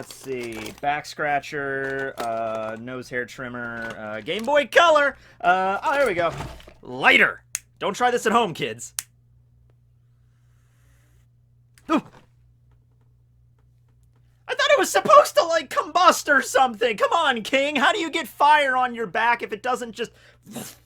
let's see. Back scratcher, nose hair trimmer, Game Boy Color. Oh, there we go. Lighter. Don't try this at home, kids. Ooh. I thought it was supposed to, like, combust or something. Come on, King. How do you get fire on your back if it doesn't just,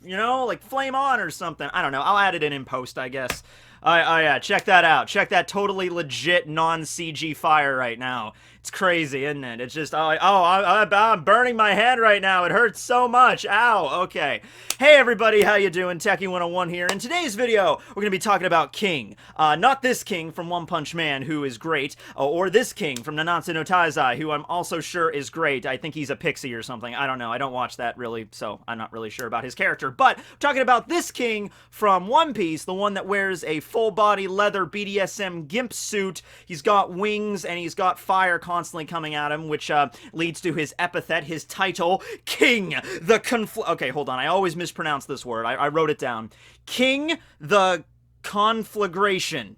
you know, like, flame on or something? I don't know. I'll add it in post, I guess. Oh, yeah. Check that out. Check that totally legit non-CG fire right now. It's crazy, isn't it? It's just, I'm burning my hand right now. It hurts so much. Ow. Okay. Hey, everybody. How you doing? Tekking101 here. In today's video, we're going to be talking about King. Not this King from One Punch Man, who is great, or this King from Nanatsu no Taizai, who I'm also sure is great. I think he's a pixie or something. I don't know. I don't watch that, really, so I'm not really sure about his character. But we're talking about this King from One Piece, the one that wears a full-body leather BDSM gimp suit. He's got wings, and he's got fire constantly coming at him, which leads to his epithet, his title, King the Okay, hold on. I always mispronounce this word. I wrote it down. King the Conflagration.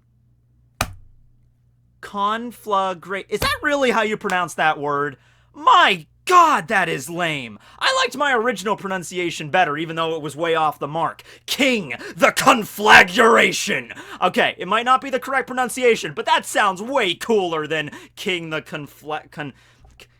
Is that really how you pronounce that word? My God, that is lame. I liked my original pronunciation better, even though it was way off the mark. King the Conflagration. Okay, it might not be the correct pronunciation, but that sounds way cooler than King the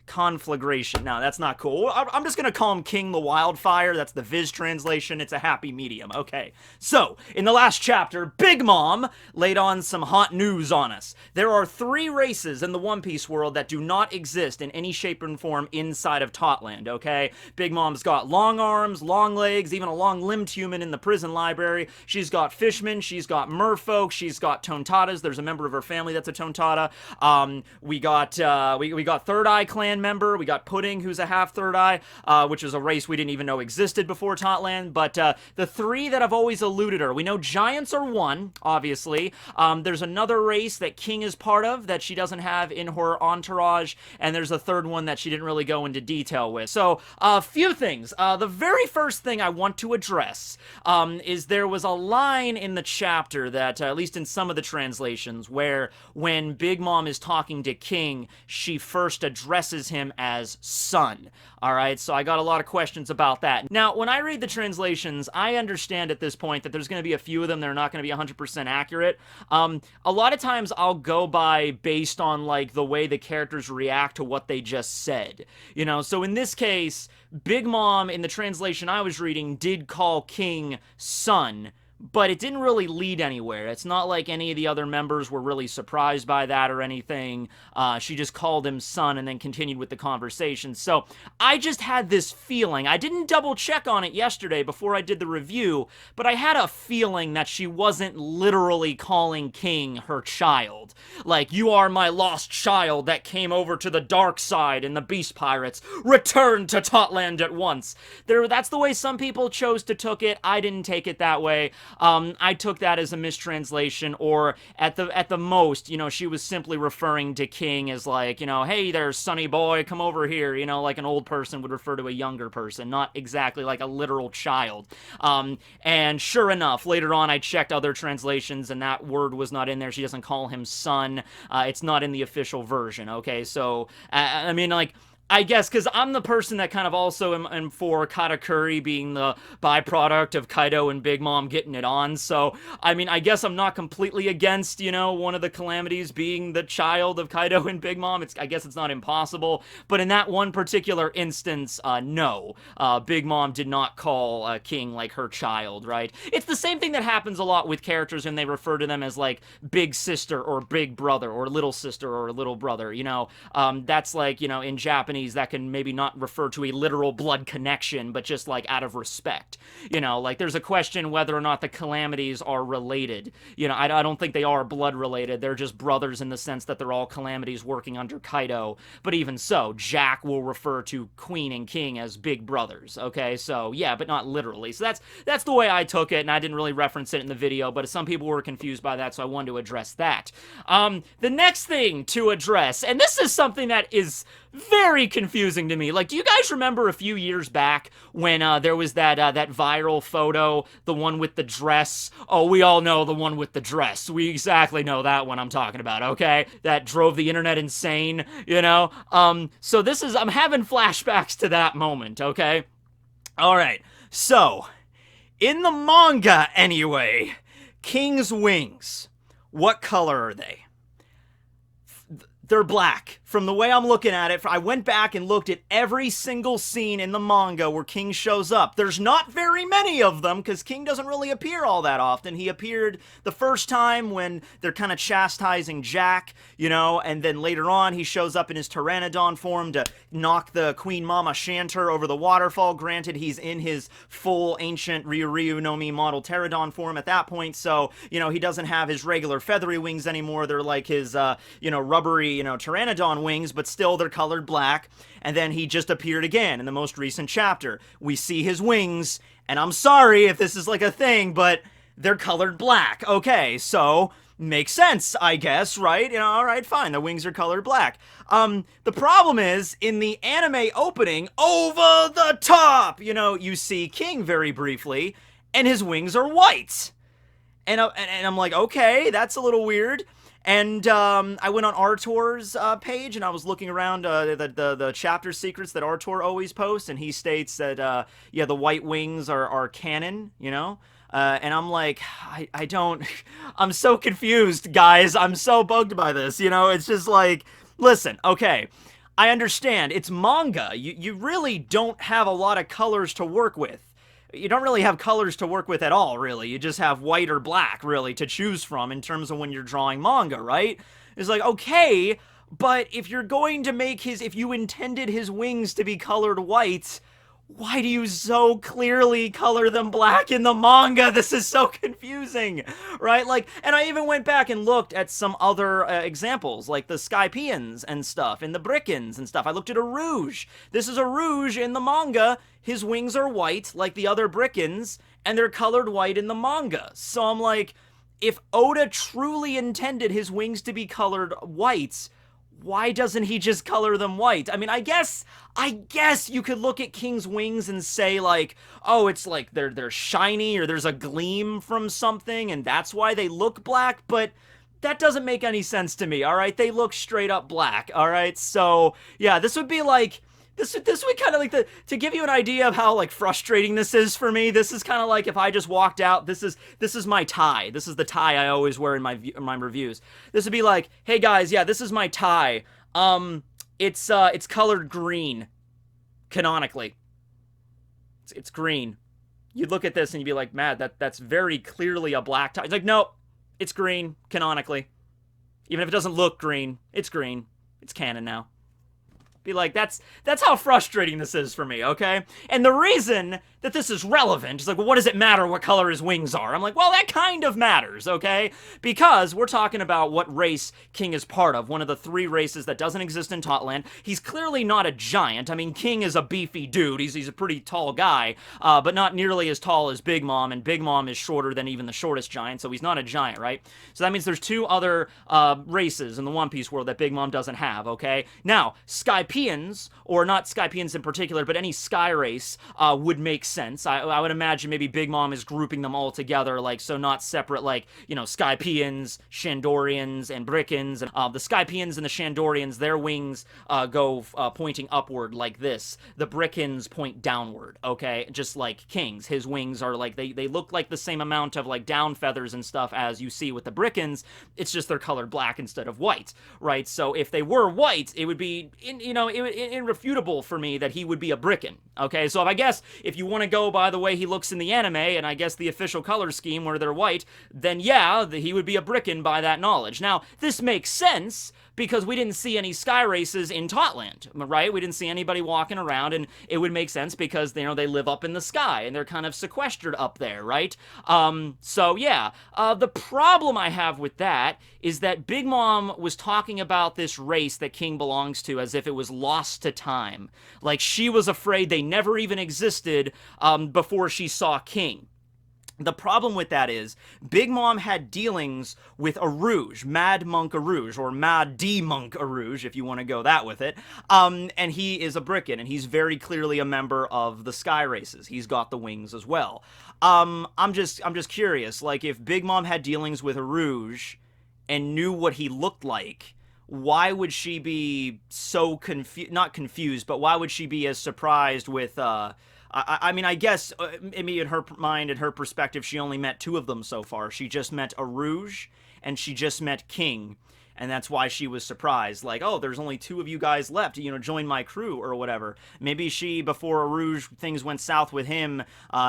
Conflagration. No, that's not cool. I'm just gonna call him King the Wildfire. That's the Viz translation. It's a happy medium. Okay. So, in the last chapter, Big Mom laid on some hot news on us. There are 3 races in the One Piece world that do not exist in any shape and form inside of Totland, okay? Big Mom's got long arms, long legs, even a long-limbed human in the prison library. She's got fishmen, she's got merfolk, she's got Tontatas. There's a member of her family that's a Tontata. We got Third Eye Clan member. We got Pudding, who's a half Third Eye, which is a race we didn't even know existed before Totland. But the 3 that have always eluded her, we know Giants are one, obviously. There's another race that King is part of that she doesn't have in her entourage, and there's a 3rd one that she didn't really go into detail with. So, a few things. The very first thing I want to address is there was a line in the chapter that, at least in some of the translations, where when Big Mom is talking to King, she first addresses him as son. Alright, so I got a lot of questions about that. Now, when I read the translations, I understand at this point that there's going to be a few of them that are not going to be 100% accurate. A lot of times I'll go by based on, like, the way the characters react to what they just said. You know, so in this case, Big Mom, in the translation I was reading, did call King son, but it didn't really lead anywhere. It's not like any of the other members were really surprised by that or anything. She just called him son and then continued with the conversation. So I just had this feeling. I didn't double check on it yesterday before I did the review, but I had a feeling that she wasn't literally calling King her child. Like, you are my lost child that came over to the dark side in the Beast Pirates. Return to Totland at once. That's the way some people chose to took it. I didn't take it that way. I took that as a mistranslation, or at the most, you know, she was simply referring to King as like, you know, hey there, sonny boy, come over here, you know, like an old person would refer to a younger person, not exactly like a literal child. And sure enough, later on I checked other translations and that word was not in there. She doesn't call him son. It's not in the official version, okay? So, I mean, like, I guess, because I'm the person that kind of also am for Katakuri being the byproduct of Kaido and Big Mom getting it on, so, I mean, I guess I'm not completely against, you know, one of the calamities being the child of Kaido and Big Mom. I guess it's not impossible, but in that one particular instance, no. Big Mom did not call King, like, her child, right? It's the same thing that happens a lot with characters when they refer to them as, like, big sister or big brother or little sister or little brother, you know? That's like, you know, in Japanese, that can maybe not refer to a literal blood connection, but just like out of respect. You know, like there's a question whether or not the calamities are related. You know, I don't think they are blood related. They're just brothers in the sense that they're all calamities working under Kaido. But even so, Jack will refer to Queen and King as big brothers. Okay, so yeah, but not literally. So that's the way I took it, and I didn't really reference it in the video, but some people were confused by that, so I wanted to address that. The next thing to address, and this is something that is very confusing to me. Like, do you guys remember a few years back when there was that viral photo, the one with the dress? Oh, we all know the one with the dress. We exactly know that one I'm talking about, okay? That drove the internet insane, you know? So I'm having flashbacks to that moment, okay? All right, so, in the manga, anyway, King's wings, what color are they? They're black. From the way I'm looking at it, I went back and looked at every single scene in the manga where King shows up. There's not very many of them, because King doesn't really appear all that often. He appeared the first time when they're kind of chastising Jack, you know, and then later on he shows up in his Pteranodon form to knock the Queen Mama Shanter over the waterfall. Granted, he's in his full ancient Ryu no Mi model Pteranodon form at that point, so, you know, he doesn't have his regular feathery wings anymore. They're like his, you know, rubbery, you know, Pteranodon wings, but still they're colored black. And then he just appeared again in the most recent chapter. We see his wings, and I'm sorry if this is like a thing, but they're colored black. Okay, so makes sense, I guess, right? You know, all right, fine. The wings are colored black. The problem is, in the anime opening, over the top, you know, you see King very briefly, and his wings are white. And I'm like, okay, that's a little weird. And I went on Artor's page, and I was looking around the chapter secrets that Artor always posts, and he states that, yeah, the white wings are canon, you know? And I'm like, I don't... I'm so confused, guys. I'm so bugged by this, you know? It's just like, listen, okay, I understand. It's manga. You really don't have a lot of colors to work with. You don't really have colors to work with at all, really. You just have white or black, really, to choose from in terms of when you're drawing manga, right? It's like, okay, but if you're going to make if you intended his wings to be colored white, why do you so clearly color them black in the manga? This is so confusing, right? Like, and I even went back and looked at some other examples, like the Skypians and stuff, and the Brickens and stuff. I looked at a Rouge. This is a Rouge in the manga. His wings are white, like the other Brickens, and they're colored white in the manga. So I'm like, if Oda truly intended his wings to be colored white, why doesn't he just color them white? I mean, I guess you could look at King's wings and say, like, oh, it's like they're shiny, or there's a gleam from something, and that's why they look black, but that doesn't make any sense to me, all right? They look straight up black, all right? So, yeah, this would be like... This would kind of like to give you an idea of how like frustrating this is for me. This is kind of like if I just walked out. This is my tie. This is the tie I always wear in my reviews. This would be like, hey guys, yeah, this is my tie. It's colored green, canonically. It's green. You'd look at this and you'd be like, Matt, that's very clearly a black tie. It's like, no, it's green, canonically. Even if it doesn't look green, it's green. It's canon now. Be like, that's how frustrating this is for me, okay? And the reason that this is relevant is like, well, what does it matter what color his wings are? I'm like, well, that kind of matters, okay? Because we're talking about what race King is part of, one of the 3 races that doesn't exist in Totland. He's clearly not a giant. I mean, King is a beefy dude. He's a pretty tall guy, but not nearly as tall as Big Mom, and Big Mom is shorter than even the shortest giant, so he's not a giant, right? So that means there's 2 other races in the One Piece world that Big Mom doesn't have, okay? Now, Skypians, or not Skypians in particular, but any sky race would make sense. I would imagine maybe Big Mom is grouping them all together, like, so not separate, like, you know, Skypians, Shandorians, and Brickens. And the Skypians and the Shandorians, their wings go pointing upward like this. The Brickens point downward, okay? Just like King's. His wings are like, they look like the same amount of, like, down feathers and stuff as you see with the Brickens. It's just they're colored black instead of white, right? So if they were white, it would be, irrefutable for me that he would be a Bricken, okay? So I guess if you want to go by the way he looks in the anime, and I guess the official color scheme where they're white, then yeah, he would be a Bricken by that knowledge. Now, this makes sense because we didn't see any sky races in Totland, right? We didn't see anybody walking around, and it would make sense because, you know, they live up in the sky, and they're kind of sequestered up there, right? So yeah, the problem I have with that is that Big Mom was talking about this race that King belongs to as if it was lost to time. Like, she was afraid they never even existed before she saw King. The problem with that is Big Mom had dealings with Arouge, Mad Monk Arouge, or Mad D Monk Arouge, if you want to go that with it. And he is a Bricken, and he's very clearly a member of the Sky Races. He's got the wings as well. I'm just curious, like, if Big Mom had dealings with Arouge and knew what he looked like, why would she be so not confused, but why would she be as surprised with, I mean, I guess, maybe in her mind, in her perspective, she only met two of them so far. She just met Arouge, and she just met King, and that's why she was surprised. Like, oh, there's only two of you guys left, you know, join my crew, or whatever. Maybe she, before Arouge, things went south with him,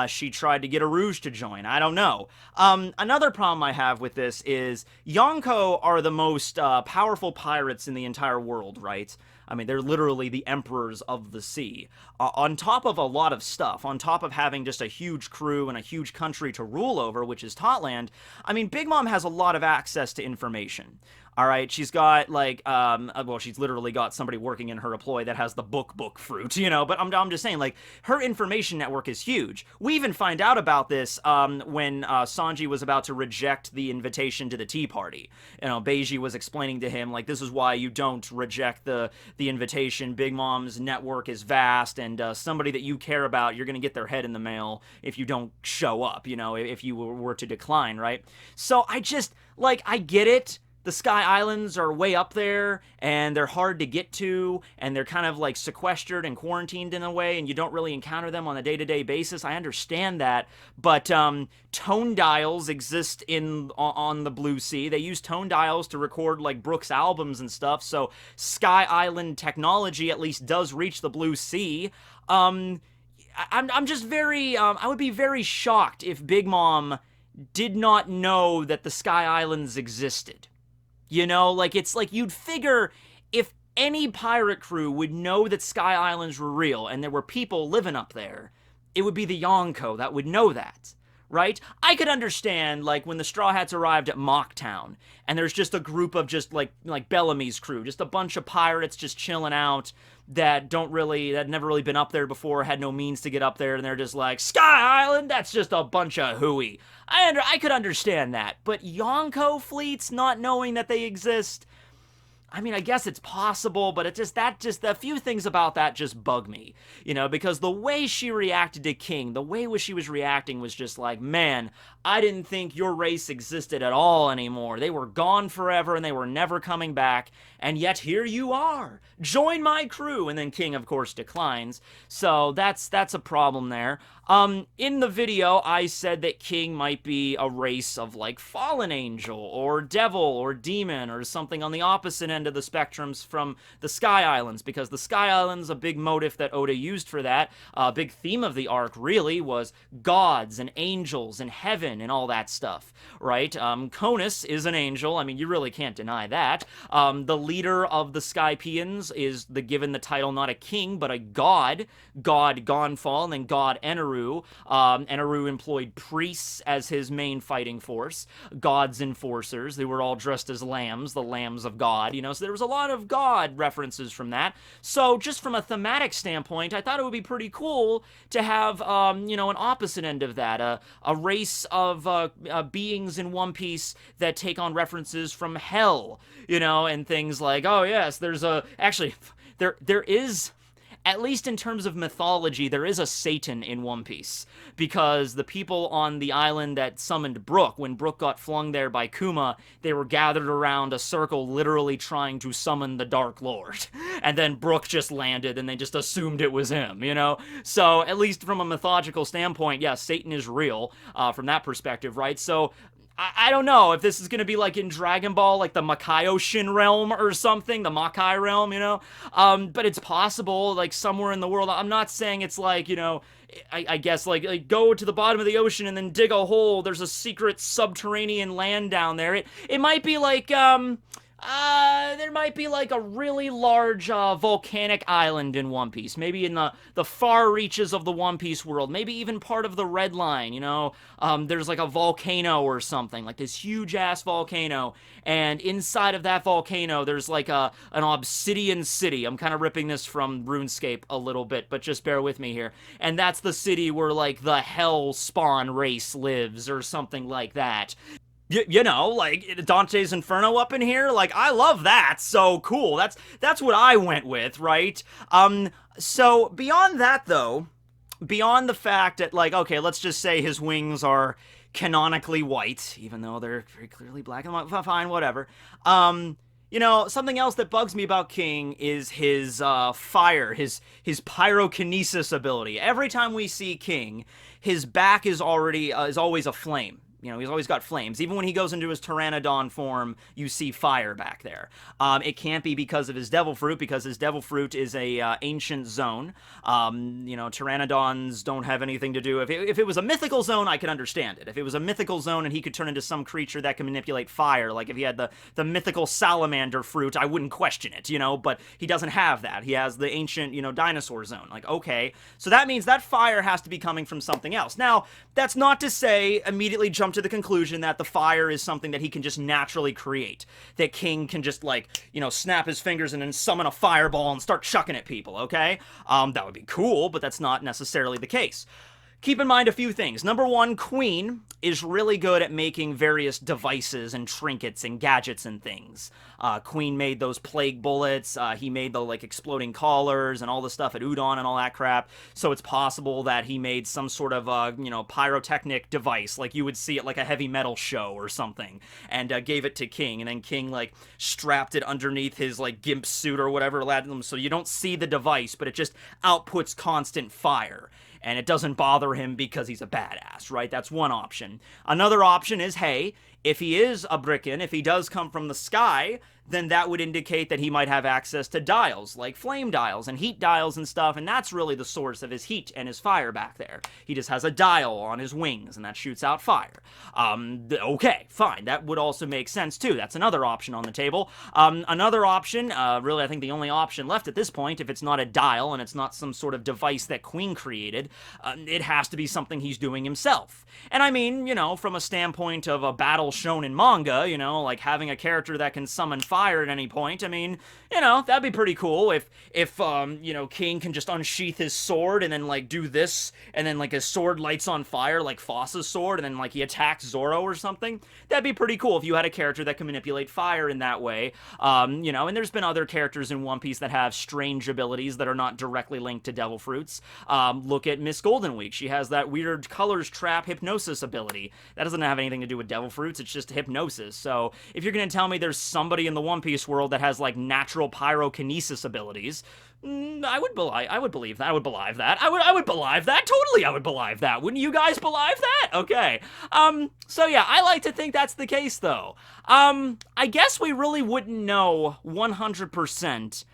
she tried to get Arouge to join. I don't know. Another problem I have with this is Yonko are the most powerful pirates in the entire world, right? I mean, they're literally the emperors of the sea. On top of a lot of stuff, on top of having just a huge crew and a huge country to rule over, which is Totland, I mean, Big Mom has a lot of access to information. All right, she's got, like, well, she's literally got somebody working in her employ that has the book fruit, you know, but I'm just saying, like, her information network is huge. We even find out about this when Sanji was about to reject the invitation to the tea party. You know, Beiji was explaining to him, like, this is why you don't reject the invitation. Big Mom's network is vast, and somebody that you care about, you're going to get their head in the mail if you don't show up, you know, if you were to decline, right? So I just, like, I get it. The Sky Islands are way up there, and they're hard to get to, and they're kind of like sequestered and quarantined in a way, and you don't really encounter them on a day-to-day basis. I understand that, but tone dials exist on the Blue Sea. They use tone dials to record like Brooks albums and stuff, so Sky Island technology at least does reach the Blue Sea. I'm just very, I would be very shocked if Big Mom did not know that the Sky Islands existed. You know, like, it's like you'd figure if any pirate crew would know that Sky Islands were real and there were people living up there, it would be the Yonko that would know that, right? I could understand, like, when the Straw Hats arrived at Mocktown, and there's just a group of just, like Bellamy's crew, just a bunch of pirates just chilling out that never really been up there before, had no means to get up there, and they're just like, Sky Island, that's just a bunch of hooey. I could understand that, but Yonko fleets not knowing that they exist, I mean, I guess it's possible, but a few things about that just bug me, you know, because the way she reacted to King, the way she was reacting was just like, man, I didn't think your race existed at all anymore. They were gone forever and they were never coming back, and yet here you are. Join my crew. And then King, of course, declines. So that's a problem there. In the video, I said that King might be a race of, like, fallen angel or devil or demon or something on the opposite end of the spectrums from the Sky Islands, because the Sky Islands, a big motif that Oda used for that, a big theme of the arc, really, was gods and angels and heaven and all that stuff, right? Conus is an angel. I mean, you really can't deny that. The leader of the Skypians is given the title not a king, but a god. God Gonfall and then God Eneru. Eneru employed priests as his main fighting force. God's enforcers. They were all dressed as lambs, the lambs of God, you know, so there was a lot of God references from that. So just from a thematic standpoint, I thought it would be pretty cool to have, you know, an opposite end of that, a race of beings in One Piece that take on references from hell, you know, and things like, oh yes, actually, there is, at least in terms of mythology, there is a Satan in One Piece, because the people on the island that summoned Brook, when Brook got flung there by Kuma, they were gathered around a circle literally trying to summon the Dark Lord. And then Brook just landed and they just assumed it was him, you know? So, at least from a mythological standpoint, yeah, Satan is real, from that perspective, right? So, I don't know if this is going to be like in Dragon Ball, like the Makaio-shin realm or something, the Makai realm, you know? But it's possible, like, somewhere in the world. I'm not saying it's like, you know, I guess, like, go to the bottom of the ocean and then dig a hole. There's a secret subterranean land down there. It might be like, There might be like a really large volcanic island in One Piece. Maybe in the far reaches of the One Piece world. Maybe even part of the Red Line, you know? There's like a volcano or something, like this huge ass volcano. And inside of that volcano, there's like an obsidian city. I'm kind of ripping this from RuneScape a little bit, but just bear with me here. And that's the city where like the Hell Spawn race lives or something like that. You know, like Dante's Inferno up in here, like I love that. So cool. That's what I went with, right? So beyond that though, beyond the fact that like, okay, let's just say his wings are canonically white, even though they're very clearly black and white. Fine, whatever. You know, something else that bugs me about King is his fire, his pyrokinesis ability. Every time we see King, his back is always aflame. You know, he's always got flames. Even when he goes into his Pteranodon form, you see fire back there. It can't be because of his Devil Fruit, because his Devil Fruit is a ancient zone. You know, Pteranodons don't have anything to do. If it was a mythical zone, I could understand it. If it was a mythical zone and he could turn into some creature that can manipulate fire, like if he had the mythical salamander fruit, I wouldn't question it, you know, but he doesn't have that. He has the ancient, you know, dinosaur zone. Like, okay, so that means that fire has to be coming from something else. Now, that's not to say immediately jump to the conclusion that the fire is something that he can just naturally create. That King can just, like, you know, snap his fingers and then summon a fireball and start chucking at people, okay? That would be cool, but that's not necessarily the case. Keep in mind a few things. Number one, Queen is really good at making various devices and trinkets and gadgets and things. Queen made those plague bullets, he made the, like, exploding collars and all the stuff at Udon and all that crap, so it's possible that he made some sort of, you know, pyrotechnic device, like you would see at, like, a heavy metal show or something, and gave it to King, and then King, like, strapped it underneath his, like, gimp suit or whatever, so you don't see the device, but it just outputs constant fire. And it doesn't bother him because he's a badass, right? That's one option. Another option is, hey, if he is a Brickin, if he does come from the sky, then that would indicate that he might have access to dials, like flame dials and heat dials and stuff, and that's really the source of his heat and his fire back there. He just has a dial on his wings, and that shoots out fire. Okay, fine. That would also make sense, too. That's another option on the table. Another option, really I think the only option left at this point, if it's not a dial and it's not some sort of device that Queen created, it has to be something he's doing himself. And I mean, you know, from a standpoint of a battle shown in manga, you know, like having a character that can summon fire at any point, I mean, you know, that'd be pretty cool if you know, King can just unsheath his sword and then, like, do this, and then, like, his sword lights on fire like Foss's sword, and then, like, he attacks Zoro or something. That'd be pretty cool if you had a character that can manipulate fire in that way. You know, and there's been other characters in One Piece that have strange abilities that are not directly linked to Devil Fruits. Look at Miss Golden Week. She has that weird colors trap hypnosis ability. That doesn't have anything to do with Devil Fruits, it's just hypnosis. So, if you're gonna tell me there's somebody in the One Piece world that has, like, natural pyrokinesis abilities, I would believe that. I would believe that. Totally, I would believe that. Wouldn't you guys believe that? Okay. So yeah, I like to think that's the case, though. I guess we really wouldn't know 100%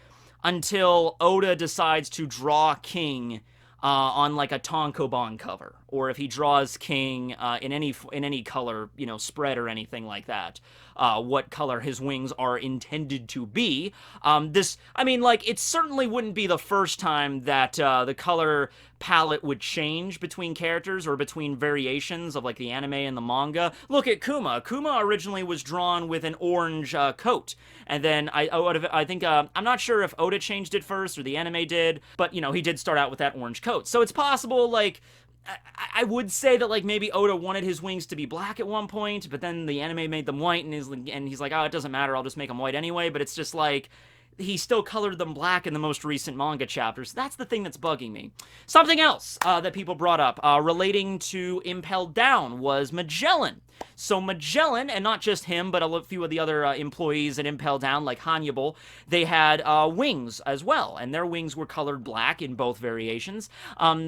until Oda decides to draw King on, like, a tankobon cover, or if he draws King in any color, you know, spread or anything like that. What color his wings are intended to be. I mean, like, it certainly wouldn't be the first time that the color palette would change between characters or between variations of, like, the anime and the manga. Look at Kuma. Kuma originally was drawn with an orange coat, and then I think I'm not sure if Oda changed it first or the anime did, but, you know, he did start out with that orange coat. So it's possible, like, I would say that, like, maybe Oda wanted his wings to be black at one point, but then the anime made them white, and he's like, oh, it doesn't matter, I'll just make them white anyway, but it's just like, he still colored them black in the most recent manga chapters. That's the thing that's bugging me. Something else that people brought up relating to Impelled Down was Magellan. So Magellan, and not just him, but a few of the other employees at Impelled Down, like Hannibal, they had wings as well, and their wings were colored black in both variations,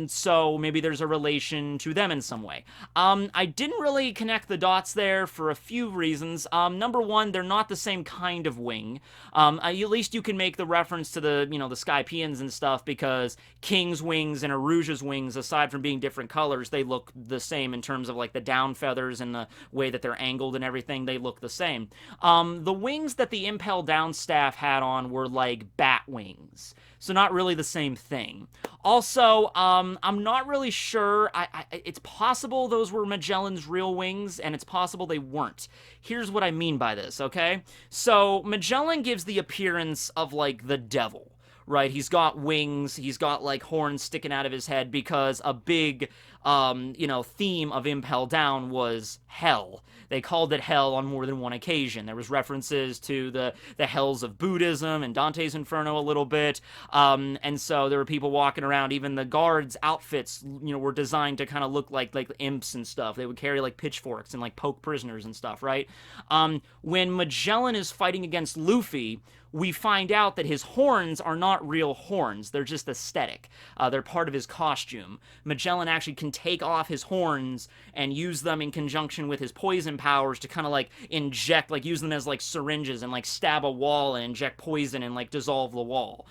so maybe there's a relation to them in some way. I didn't really connect the dots there for a few reasons. Number one, they're not the same kind of wing. At least you can make the reference to the, you know, the Skypeans and stuff, because King's wings and Aruja's wings, aside from being different colors, they look the same in terms of, like, the down feathers and way that they're angled and everything, they look the same. The wings that the Impel Down staff had on were like bat wings, so not really the same thing. Also, I'm not really sure. It's possible those were Magellan's real wings, and it's possible they weren't. Here's what I mean by this, okay? So Magellan gives the appearance of like the devil. Right, he's got wings, he's got, like, horns sticking out of his head because a big, theme of Impel Down was hell. They called it hell on more than one occasion. There was references to the hells of Buddhism and Dante's Inferno a little bit, and so there were people walking around. Even the guards' outfits, were designed to kind of look like imps and stuff. They would carry, like, pitchforks and, like, poke prisoners and stuff, right? When Magellan is fighting against Luffy, we find out that his horns are not real horns. They're just aesthetic. They're part of his costume. Magellan actually can take off his horns and use them in conjunction with his poison powers to kind of like inject, like use them as like syringes and like stab a wall and inject poison and like dissolve the wall.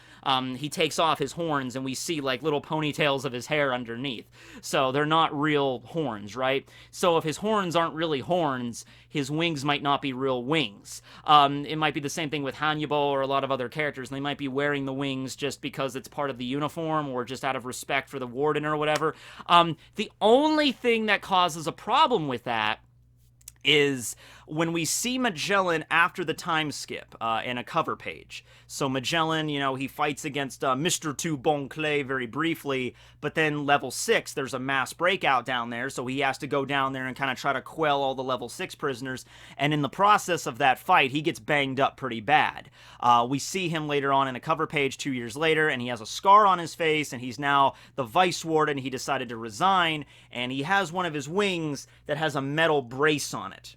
He takes off his horns and we see like little ponytails of his hair underneath. So they're not real horns, right? So if his horns aren't really horns, his wings might not be real wings. It might be the same thing with Hannibal or a lot of other characters, and they might be wearing the wings just because it's part of the uniform or just out of respect for the warden or whatever. The only thing that causes a problem with that is when we see Magellan after the time skip in a cover page. So Magellan, he fights against Mr. Two Bon Clay very briefly, but then level 6, there's a mass breakout down there, so he has to go down there and kind of try to quell all the level 6 prisoners, and in the process of that fight, he gets banged up pretty bad. We see him later on in a cover page 2 years later, and he has a scar on his face, and he's now the vice warden. He decided to resign, and he has one of his wings that has a metal brace on it.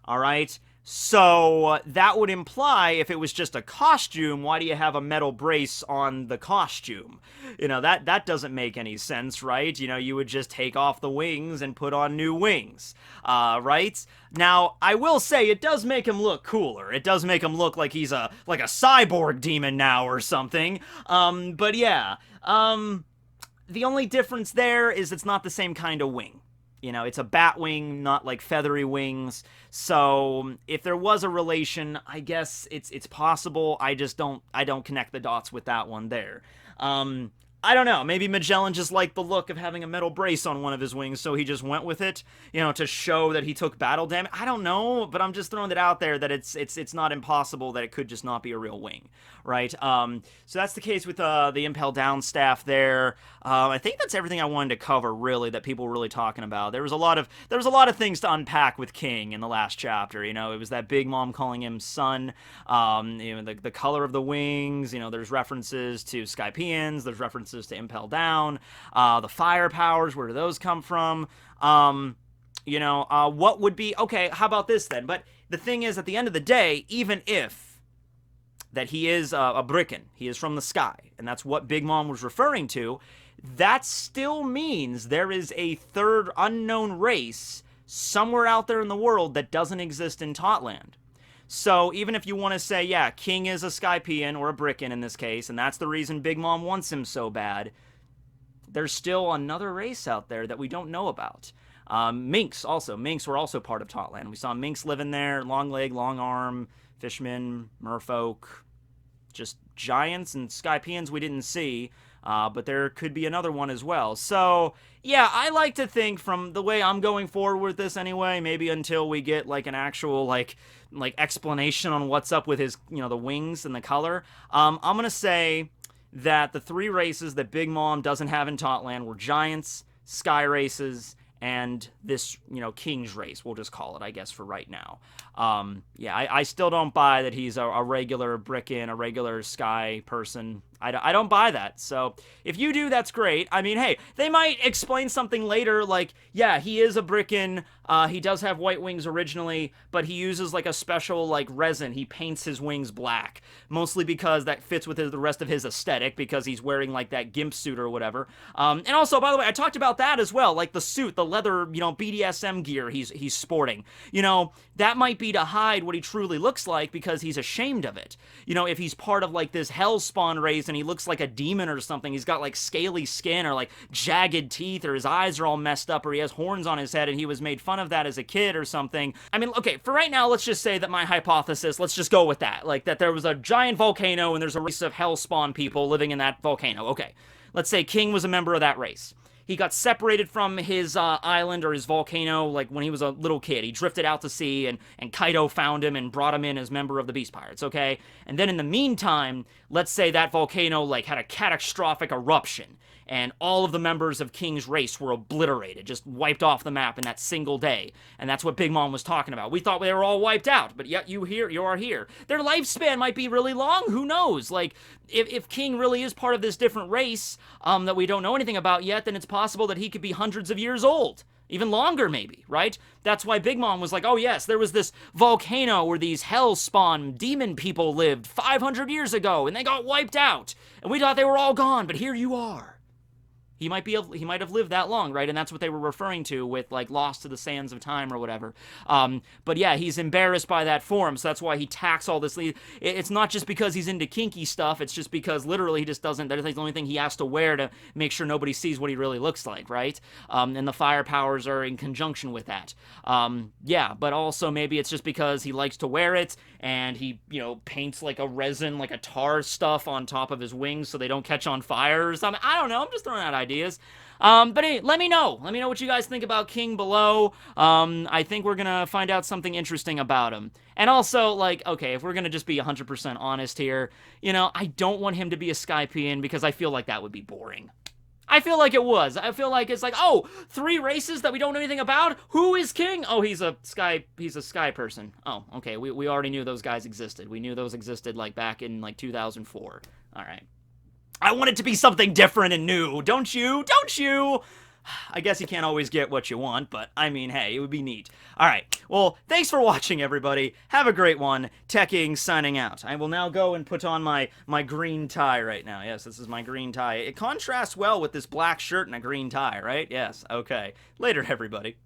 All right, so that would imply if it was just a costume, why do you have a metal brace on the costume? That doesn't make any sense, right? You would just take off the wings and put on new wings, right? Now, I will say it does make him look cooler. It does make him look like he's a cyborg demon now or something. But yeah, the only difference there is it's not the same kind of wing. It's a bat wing, not like feathery wings. So if there was a relation, I guess it's possible. I don't connect the dots with that one there. I don't know, maybe Magellan just liked the look of having a metal brace on one of his wings, so he just went with it, to show that he took battle damage. I don't know, but I'm just throwing it out there that it's not impossible that it could just not be a real wing, right? So that's the case with the Impel Down staff there. I think that's everything I wanted to cover, really, that people were really talking about. There was a lot of things to unpack with King in the last chapter. It was that Big Mom calling him son, the color of the wings. There's references to Skypeans. There's references to Impel Down, the fire powers, where do those come from? What would be, okay, how about this then? But the thing is, at the end of the day, even if that he is a Bricken, he is from the sky, and that's what Big Mom was referring to, that still means there is a third unknown race somewhere out there in the world that doesn't exist in Totland. So even if you want to say, yeah, King is a Skypean or a Bricken in this case, and that's the reason Big Mom wants him so bad, there's still another race out there that we don't know about. Minks also. Minks were also part of Totland. We saw Minks living there, long leg, long arm, fishmen, merfolk, just giants and Skypeans we didn't see. But there could be another one as well. So, yeah, I like to think from the way I'm going forward with this anyway, maybe until we get, like, an actual, like explanation on what's up with his, the wings and the color. I'm going to say that the 3 races that Big Mom doesn't have in Totland were giants, sky races, and this, King's race, we'll just call it, I guess, for right now. Yeah, I still don't buy that he's a regular Bricken, a regular Sky person. I don't buy that. So if you do, that's great. I mean, hey, they might explain something later, like, yeah, he is a Bricken. He does have white wings originally, but he uses like a special like resin. He paints his wings black, mostly because that fits with the rest of his aesthetic, because he's wearing like that gimp suit or whatever. And also, by the way, I talked about that as well, like the suit, the leather, BDSM gear he's sporting. That might be be to hide what he truly looks like because he's ashamed of it. You know, if he's part of like this hellspawn race and he looks like a demon or something, he's got like scaly skin or like jagged teeth, or his eyes are all messed up, or he has horns on his head and he was made fun of that as a kid or something. I mean, okay, for right now, let's just say that my hypothesis, let's just go with that. Like that there was a giant volcano and there's a race of hellspawn people living in that volcano. Okay, let's say King was a member of that race. He got separated from his island or his volcano like when he was a little kid. He drifted out to sea, and Kaido found him and brought him in as member of the Beast Pirates, okay? And then in the meantime, let's say that volcano like had a catastrophic eruption, and all of the members of King's race were obliterated, just wiped off the map in that single day. And that's what Big Mom was talking about. We thought they were all wiped out, but yet you are here. Their lifespan might be really long, who knows? Like, if King really is part of this different race that we don't know anything about yet, then it's possible that he could be hundreds of years old. Even longer, maybe, right? That's why Big Mom was like, oh yes, there was this volcano where these hellspawn demon people lived 500 years ago, and they got wiped out, and we thought they were all gone, but here you are. He might have lived that long, right? And that's what they were referring to with, like, lost to the sands of time or whatever. But yeah, he's embarrassed by that form, so that's why he tacks all this. It's not just because he's into kinky stuff, it's just because literally he just doesn't, that's the only thing he has to wear to make sure nobody sees what he really looks like, right? And the fire powers are in conjunction with that. Yeah, but also maybe it's just because he likes to wear it, and he, you know, paints like a resin, like a tar stuff on top of his wings so they don't catch on fire or something. I don't know, I'm just throwing out ideas. But hey, let me know what you guys think about King below. I think we're gonna find out something interesting about him. And also, like, okay, if we're gonna just be 100% honest here, you know, I don't want him to be a Skypean because I feel like that would be boring. I feel like it was. I feel like it's like, oh, 3 races that we don't know anything about? Who is King? Oh, he's a sky person. Oh, okay, we already knew those guys existed. We knew those existed, like, back in, like, 2004. Alright. I want it to be something different and new, don't you? Don't you? I guess you can't always get what you want, but I mean, hey, it would be neat. Alright, well, thanks for watching, everybody. Have a great one. Tekking signing out. I will now go and put on my green tie right now. Yes, this is my green tie. It contrasts well with this black shirt and a green tie, right? Yes, okay. Later, everybody.